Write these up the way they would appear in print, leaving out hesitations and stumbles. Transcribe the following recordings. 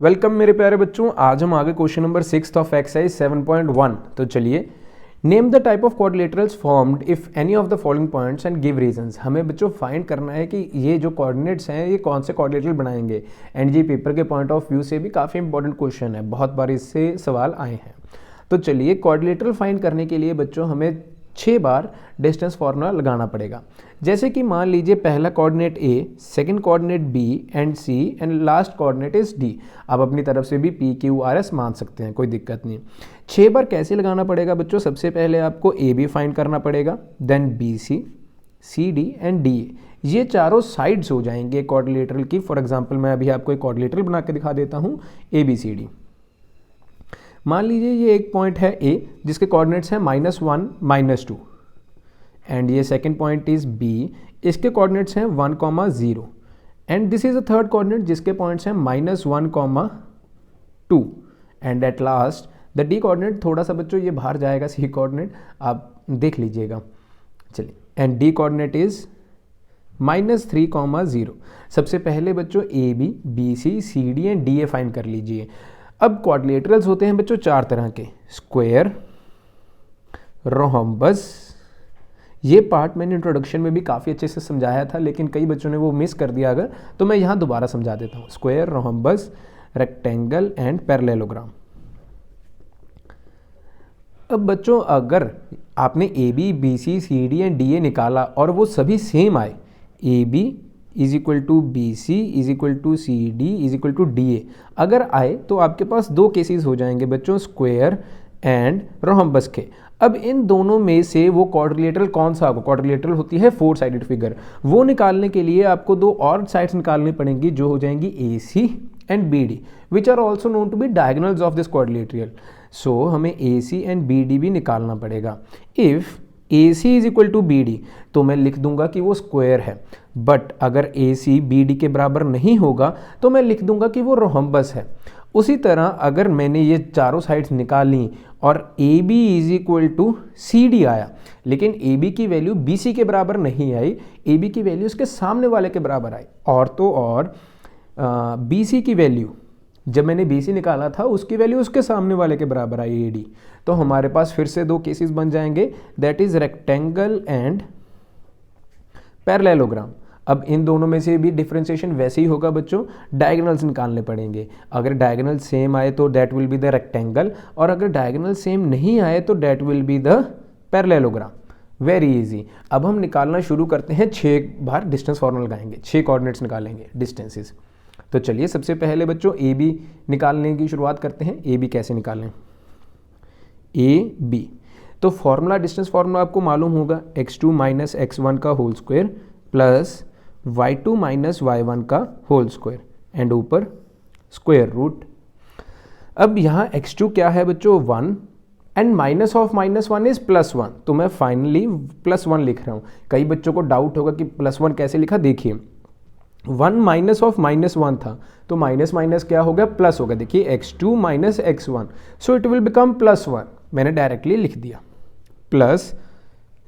Welcome मेरे प्यारे बच्चों। आज हम आगे क्वेश्चन नंबर 6 ऑफ एक्सरसाइज 7.1। तो चलिए, name the type of coordinators formed if any of the following points and give reasons. हमें बच्चों फाइंड करना है कि ये जो कोऑर्डिनेट्स हैं ये कौन से कोऑर्डिनेटर बनाएंगे। एंड ये पेपर के पॉइंट ऑफ व्यू से भी काफ़ी इंपॉर्टेंट क्वेश्चन है, बहुत बार इससे सवाल आए हैं। तो चलिए, कोऑर्डिनेटर फाइंड करने के लिए बच्चों हमें 6 बार डिस्टेंस फार्मूला लगाना पड़ेगा। जैसे कि मान लीजिए पहला coordinate A, second coordinate B and C and last coordinate is D. आप अपनी तरफ से भी पी क्यू आर एस मान सकते हैं, कोई दिक्कत नहीं। 6 बार कैसे लगाना पड़ेगा बच्चों? सबसे पहले आपको ए बी फाइंड करना पड़ेगा, then B C D and D A. ये चारों साइड्स हो जाएंगे कोऑर्डिनेटर की। फॉर एग्जाम्पल मैं अभी आपको एक कोऑर्डिनेटर बना के दिखा देता हूँ, ए बी सी डी। मान लीजिए ये एक पॉइंट है ए जिसके कोऑर्डिनेट्स हैं -1 -2 एंड ये सेकंड पॉइंट इज बी, इसके कोऑर्डिनेट्स हैं 1, 0 and this is a third coordinate जिसके पॉइंट्स हैं -1, 2 and at last the D coordinate. थोड़ा सा बच्चों ये बाहर जाएगा, सी कोऑर्डिनेट आप देख लीजिएगा। चलिए, एंड डी कोऑर्डिनेट इज -3, 0। सबसे पहले बच्चों A B C D and D A find कर लीजिए। अब क्वाड्रिलेटरल्स होते हैं बच्चों 4 तरह के, स्क्वायर, रोहम्बस। ये पार्ट मैंने इंट्रोडक्शन में भी काफ़ी अच्छे से समझाया था, लेकिन कई बच्चों ने वो मिस कर दिया अगर, तो मैं यहाँ दोबारा समझा देता हूँ। Square, rhombus, rectangle and parallelogram. अब बच्चों अगर आपने A B C D and D A निकाला और वो सभी सेम आए, A B is equal to B C is equal to C D is equal to D A अगर आए, तो आपके पास 2 केसेस हो जाएंगे बच्चों, स्क्वायर एंड रोहम्बस के। अब इन दोनों में से वो क्वाड्रिलेटरल कौन सा होगा? क्वाड्रिलेटरल होती है 4 साइडेड फिगर। वो निकालने के लिए आपको 2 और साइड्स निकालनी पड़ेंगी जो हो जाएंगी A C and B D, which are also known to be diagonals of this quadrilateral. So हमें A C and B D भी निकालना पड़ेगा। If A C is equal to B D तो मैं लिख दूंगा कि वो स्क्वायर है, बट अगर ए सी बी डी के बराबर नहीं होगा तो मैं लिख दूंगा कि वो रोहम्बस है। उसी तरह अगर मैंने ये चारों साइड्स निकाली और A B is equal to C D आया, लेकिन ए बी की वैल्यू बी सी के बराबर नहीं आई, ए बी की वैल्यू उसके सामने वाले के बराबर आई, और तो और बी सी की वैल्यू जब मैंने बी सी निकाला था उसकी वैल्यू उसके सामने वाले के बराबर आई, ए डी। तो हमारे पास फिर से 2 केसेस बन जाएंगे, that is rectangle and parallelogram. अब इन दोनों में से भी डिफरेंशिएशन वैसे ही होगा बच्चों, डायगोनल्स निकालने पड़ेंगे। अगर डायगोनल सेम आए तो that will be the rectangle, और अगर डायगोनल सेम नहीं आए तो that will be the parallelogram. Very easy. अब हम निकालना शुरू करते हैं। 6 बार डिस्टेंस फार्मूला लगाएंगे, 6 कोऑर्डिनेट्स निकालेंगे, डिस्टेंसेस। तो चलिए, सबसे पहले बच्चों ए बी निकालने की शुरुआत करते हैं। ए बी कैसे निकालें? ए बी तो फॉर्मूला, डिस्टेंस फार्मूला आपको मालूम होगा, x2 माइनस x1 का whole square plus y2 minus y1 का होल स्क्वायर एंड ऊपर स्क्वायर रूट। अब यहाँ x2 क्या है बच्चों? 1 एंड माइनस ऑफ -1 इज +1, तो मैं फाइनली +1 लिख रहा हूँ। कई बच्चों को डाउट होगा कि +1 कैसे लिखा। देखिए, 1 माइनस ऑफ -1 था, तो माइनस माइनस क्या हो गया? प्लस हो गया। देखिए, x2 minus x1, so it will become +1। मैंने डायरेक्टली लिख दिया। प्लस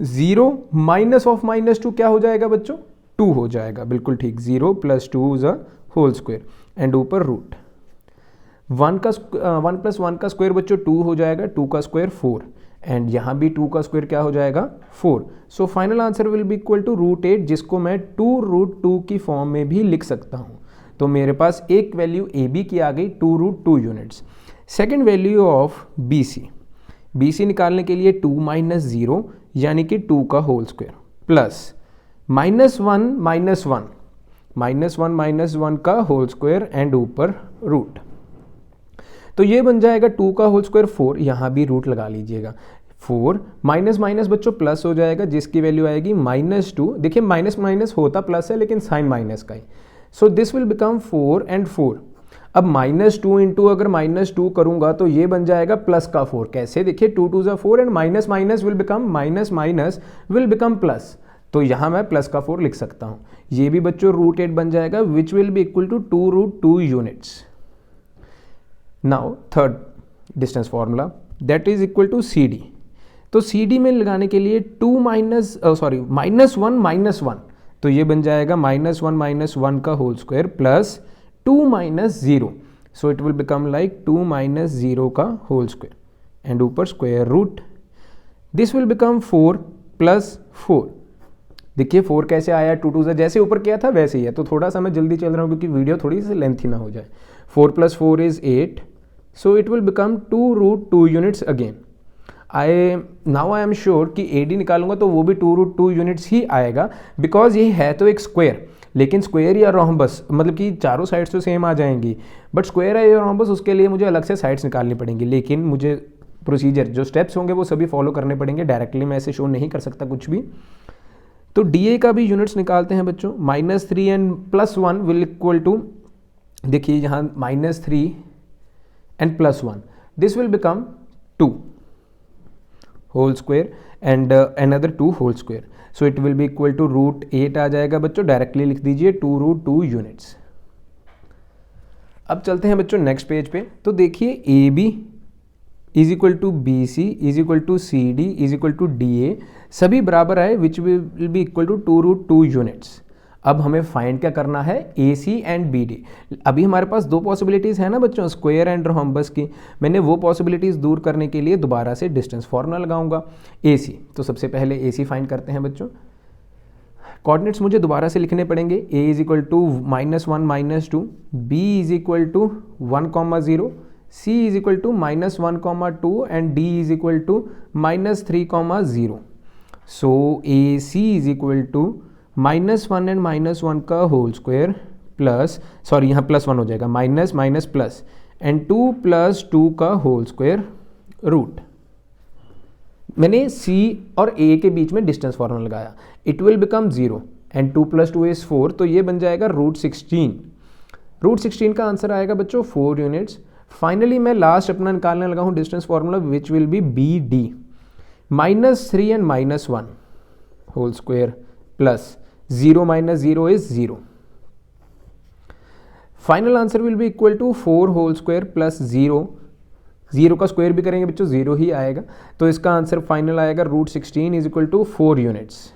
0 माइनस ऑफ -2 क्या हो जाएगा बच्चों? 2 हो जाएगा। बिल्कुल ठीक, 0 + 2 is a whole square and ऊपर रूट। 1 + 1 का स्क्वायर बच्चों 2 हो जाएगा, 2 का स्क्वायर 4 एंड यहाँ भी 2 का स्क्वायर क्या हो जाएगा? 4। So final answer will be equal to √8, जिसको मैं 2√2 की फॉर्म में भी लिख सकता हूँ। तो मेरे पास एक वैल्यू ए बी की आ गई, 2√2 units. Second value of B C निकालने के लिए 2 माइनस 0 यानी कि 2 का होल स्क्वायर प्लस -1 माइनस 1 का होल स्क्वायर एंड ऊपर रूट। तो ये बन जाएगा 2 का होल स्क्वायर 4, यहाँ भी रूट लगा लीजिएगा। 4 माइनस माइनस बच्चों प्लस हो जाएगा, जिसकी वैल्यू आएगी -2। देखिए, माइनस माइनस होता प्लस है, लेकिन साइन माइनस का ही। So this will become 4 and 4। अब -2 इंटू अगर -2 करूंगा तो ये बन जाएगा प्लस का 4। कैसे? देखिए, 2 2 ज़ा 4 and minus minus will become plus. तो यहाँ मैं प्लस का 4 लिख सकता हूँ। ये भी बच्चों √8 बन जाएगा, which will be equal to 2√2 units. Now third distance formula, that is equal to C D. तो सी डी में लगाने के लिए -1 तो ये बन जाएगा -1 - 1 का whole square plus 2 - 0 so it will become like 2 minus 0 का होल स्क्वायर एंड ऊपर square root, this will become 4 plus 4। देखिए 4 कैसे आया, 2 2 जैसे ऊपर किया था वैसे ही है, तो थोड़ा सा मैं जल्दी चल रहा हूँ क्योंकि वीडियो थोड़ी सी लेंथी ना हो जाए। 4 plus 4 is 8, so it will become 2 root 2 units again. Now I am sure कि AD निकालूंगा तो वो भी 2 रूट 2 यूनिट्स ही आएगा, बिकॉज ये है तो एक स्क्वायर, लेकिन स्क्वायर या रोम्बस मतलब कि चारों साइड्स तो सेम आ जाएंगी, बट स्क्वायर है या रोम्बस उसके लिए मुझे अलग से साइड्स निकालनी पड़ेंगी, लेकिन मुझे प्रोसीजर जो स्टेप्स होंगे वो सभी फॉलो करने पड़ेंगे, डायरेक्टली मैं ऐसे शो नहीं कर सकता कुछ भी। तो DA का भी यूनिट्स निकालते हैं बच्चों। -3 एंड +1 विल इक्वल टू, देखिए यहाँ -3 and +1, this will become 2 whole square and another 2 whole square, so it will be equal to √8 आ जाएगा बच्चों। डायरेक्टली लिख दीजिए 2 रूट 2 यूनिट्स। अब चलते हैं बच्चों नेक्स्ट पेज पे। तो देखिए AB is equal to BC is equal to CD is equal to DA सभी बराबर आए, which will be equal to 2 root 2 units. अब हमें फाइंड क्या करना है, AC एंड BD। अभी हमारे पास दो पॉसिबिलिटीज़ है ना बच्चों, स्क्वायर एंड रोम्बस की। मैंने वो पॉसिबिलिटीज़ दूर करने के लिए दोबारा से डिस्टेंस फॉर्मूला लगाऊंगा AC। तो सबसे पहले AC फाइंड करते हैं बच्चों। कोऑर्डिनेट्स मुझे दोबारा से लिखने पड़ेंगे। A is equal to -1 -2, B is equal to 1, 0, C is equal to -1, 2 and D is equal to -3, 0। So AC is equal to -1 and -1 का होल स्क्वायर प्लस, सॉरी यहाँ +1 हो जाएगा, माइनस माइनस प्लस एंड 2 + 2 का whole square root. मैंने C और A के बीच में distance formula लगाया, it will become 0 and 2 + 2 is 4, तो ये बन जाएगा √16। √16 का आंसर आएगा बच्चों 4 यूनिट्स। फाइनली मैं लास्ट अपना निकालने लगा हूँ distance formula, which will be BD। -3 and -1 whole square plus 0 - 0 is 0। Final answer will be equal to 4 whole square plus 0। 0 का स्क्वायर भी करेंगे बच्चों 0 ही आएगा, तो इसका आंसर फाइनल आएगा √16 इज इक्वल टू 4 यूनिट्स।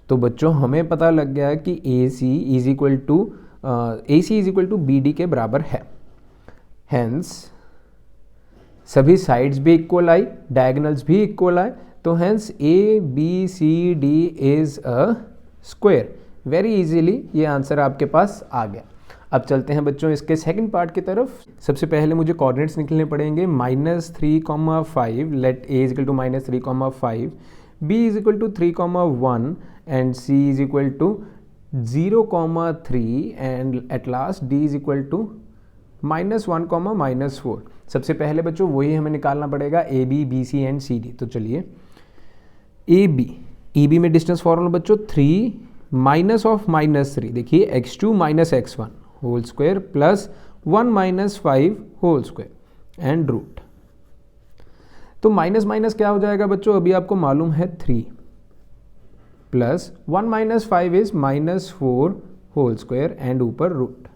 तो बच्चों हमें पता लग गया कि AC is equal to BD के बराबर है। हेंस सभी साइड्स भी इक्वल आई, डायगोनल्स भी इक्वल आए, तो hence ABCD is a square. Very easily ये आंसर आपके पास आ गया। अब चलते हैं बच्चों इसके सेकंड पार्ट की तरफ। सबसे पहले मुझे कोऑर्डिनेट्स निकलने पड़ेंगे। -3, 5, let A is equal to -3, 5, B is equal to 3, 1 and C is equal to 0, 3 and at last D is equal to -1, -4। सबसे पहले बच्चों वही हमें निकालना पड़ेगा, AB, BC एंड CD। तो चलिए EB में डिस्टेंस फॉर्मूला बच्चों 3 -3, देखिए x2 - x1 whole square plus 1 - 5 whole square and root. तो माइनस माइनस क्या हो जाएगा बच्चों, अभी आपको मालूम है 3 plus 1 - 5 is -4 whole square and ऊपर रूट।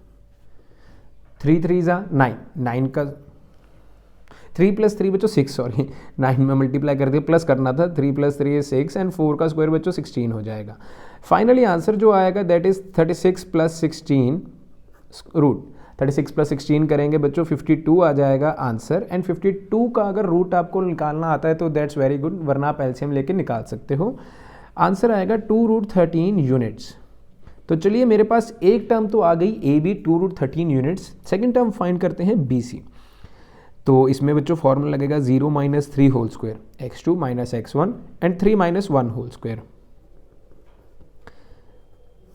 3 3 ज़ा 9, 9 का 3 + 3 बच्चों 6, सॉरी 9 में मल्टीप्लाई कर दिया, प्लस करना था। 3 + 3 is 6 एंड 4 का स्क्वायर बच्चों 16 हो जाएगा। फाइनली आंसर जो आएगा दैट इज 36 + 16 रूट। 36 + 16 करेंगे बच्चों 52 आ जाएगा आंसर। एंड 52 का अगर रूट आपको निकालना आता है तो दैट्स वेरी गुड, वरना आप एलसीएम लेके निकाल सकते हो। आंसर आएगा 2 रूट 13 यूनिट्स। तो चलिए मेरे पास एक टर्म तो आ गई AB 2 root 13 units. Second term find करते हैं BC। तो इसमें बच्चों फॉर्मूला लगेगा 0 - 3 whole square, x2 - x1 and 3 - 1 whole square.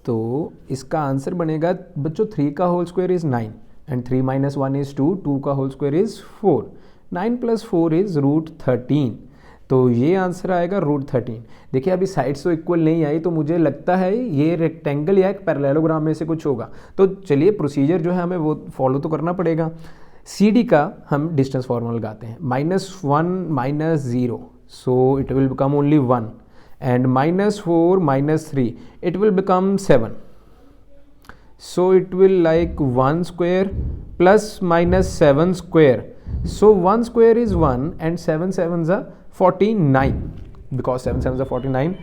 तो इसका आंसर बनेगा बच्चों 3 का whole square is 9 and 3 - 1 is 2, 2 का होल स्क्वायर इज 4, 9 + 4 इज √13। तो ये आंसर आएगा √13। देखिए अभी साइड्स तो इक्वल नहीं आई, तो मुझे लगता है ये रेक्टेंगल या एक पैरेललोग्राम में से कुछ होगा। तो चलिए प्रोसीजर जो है हमें वो फॉलो तो करना पड़ेगा। CD का हम डिस्टेंस फॉर्मूला लगाते हैं, -1 - 0, so it will become only 1 and -4 - 3 it will become 7, so it will like 1 square plus -7 square, so 1 square is 1 and 7 7s are 49, because 7 7s are 49।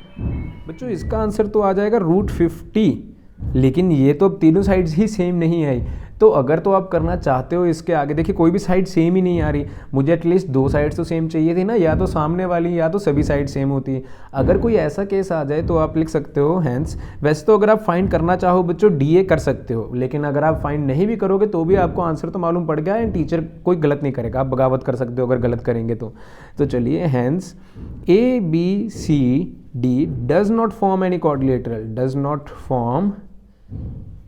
बच्चों इसका आंसर तो आ जाएगा √50, लेकिन ये तो अब तीनों साइड्स ही सेम नहीं है, तो अगर तो आप करना चाहते हो इसके आगे, देखिए कोई भी साइड सेम ही नहीं आ रही, मुझे एटलीस्ट 2 साइड्स तो सेम चाहिए थी ना, या तो सामने वाली या तो सभी साइड सेम होती है। अगर कोई ऐसा केस आ जाए तो आप लिख सकते हो हैंस। वैसे तो अगर आप फाइंड करना चाहो बच्चों DA कर सकते हो, लेकिन अगर आप फाइंड नहीं भी करोगे तो भी आपको आंसर तो मालूम पड़ गया है, टीचर कोई गलत नहीं करेगा, आप बगावत कर सकते हो अगर गलत करेंगे तो चलिए hence ABCD does not form any quadrilateral, does not form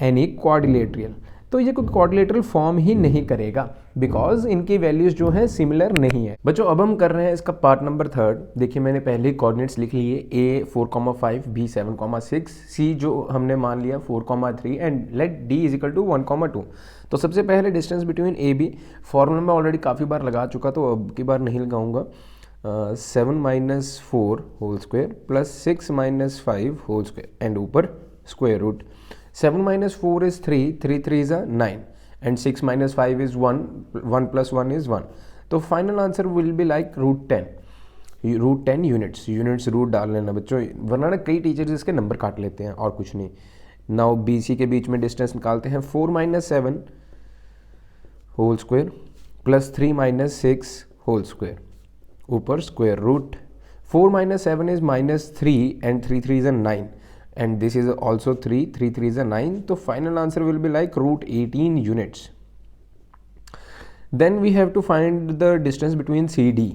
any quadrilateral. तो ये कोई क्वाड्रिलेटरल फॉर्म ही नहीं करेगा बिकॉज इनकी वैल्यूज जो है सिमिलर नहीं है। बच्चों अब हम कर रहे हैं इसका पार्ट नंबर 3। देखिए मैंने पहले ही कोऑर्डिनेट्स लिख लिए, A 4,5, B 7,6, C जो हमने मान लिया 4,3 and let D is equal to 1,2। तो सबसे पहले डिस्टेंस बिटवीन AB फॉर्मूला में ऑलरेडी काफ़ी बार लगा चुका तो अब की बार नहीं लगाऊंगा। 7 - 4 whole square plus 6 - 5 whole square and ऊपर square root. 7 - 4 is 3, 3 3 is 9 and 6 - 5 is 1, 1 + 1 is 1। तो final answer will be like √10 units root डाल लेना बच्चों, वरना ना कई टीचर्स इसके नंबर काट लेते हैं और कुछ नहीं। नाउ BC के बीच में डिस्टेंस निकालते हैं, 4 - 7 whole square plus 3 - 6 whole square ऊपर square root. 4 - 7 is -3 and 3 3 is 9 and this is also 3 3 3 is 9। तो final answer will be like √18 units। Then we have to find the distance between CD,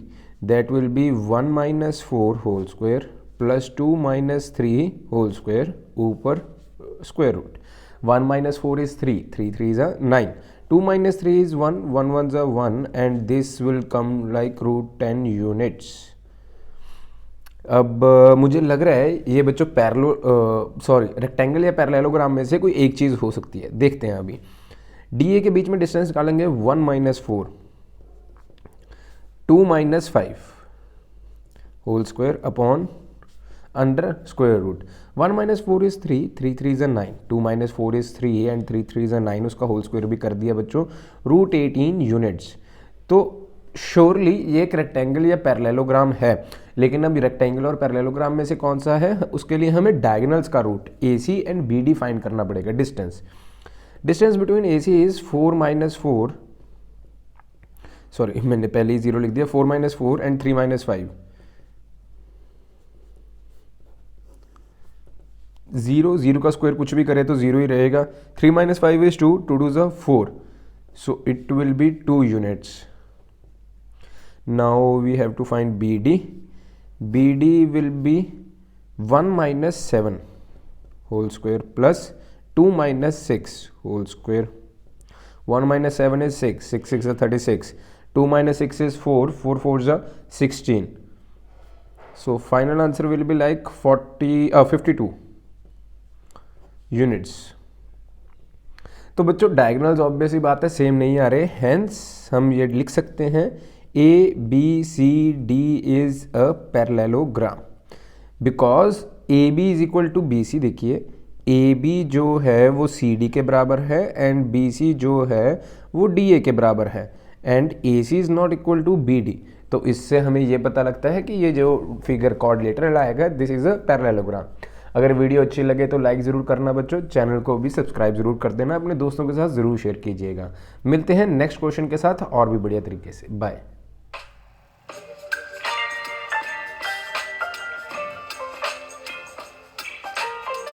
that will be 1 - 4 whole square plus 2 - 3 whole square ऊपर square root। 1 - 4 is 3, 3 3 is 9, 2 - 3 is 1, 1 1 is 1 and this will come like √10 units। अब मुझे लग रहा है ये बच्चों rectangle या parallelogram में से कोई एक चीज़ हो सकती है, देखते हैं अभी। DA के बीच में डिस्टेंस निकालेंगे 1 - 4, 2 - 5 whole square upon under square root. 1 - 4 is 3, 3 3 is 9, 2 - 4 is 3 and 3 3 is 9, उसका होल स्क्वायर भी कर दिया बच्चों, √18 यूनिट्स। तो श्योरली ये एक रेक्टेंगल या पैरेललोग्राम है, लेकिन अब रेक्टेंगल और पैरेललोग्राम में से कौन सा है, उसके लिए हमें डायगोनल्स का root AC and BD find करना पड़ेगा। Distance between AC is 4 - 4, sorry मैंने पहले ही 0 लिख दिया, 4 - 4 एंड 3 - 5। 0 का स्क्वायर कुछ भी करे तो 0 ही रहेगा। 3 - 5 is 2, 2 2 is 4, so it will be 2 units। Now we have to find BD will be 1 - 7 whole square plus 2 - 6 whole square। 1 - 7 is 6, 6 6 is 36, 2 - 6 is 4, 4 4 is 16। So final answer will be like 52 units. तो बच्चों diagonals obviously बात है same नहीं आ रहे, hence हम ये लिख सकते हैं ABCD is a parallelogram because AB is equal to BC। देखिए AB जो है वो CD के बराबर है एंड BC जो है वो DA के बराबर है and AC is not equal to BD। तो इससे हमें ये पता लगता है कि ये जो फिगर क्वाड्रिलेटरल आएगा दिस इज अ पैरेललोग्राम। अगर वीडियो अच्छी लगे तो लाइक ज़रूर करना बच्चों, चैनल को भी सब्सक्राइब ज़रूर कर देना, अपने दोस्तों के साथ ज़रूर शेयर कीजिएगा। मिलते हैं नेक्स्ट क्वेश्चन के साथ और भी बढ़िया तरीके से। बाय।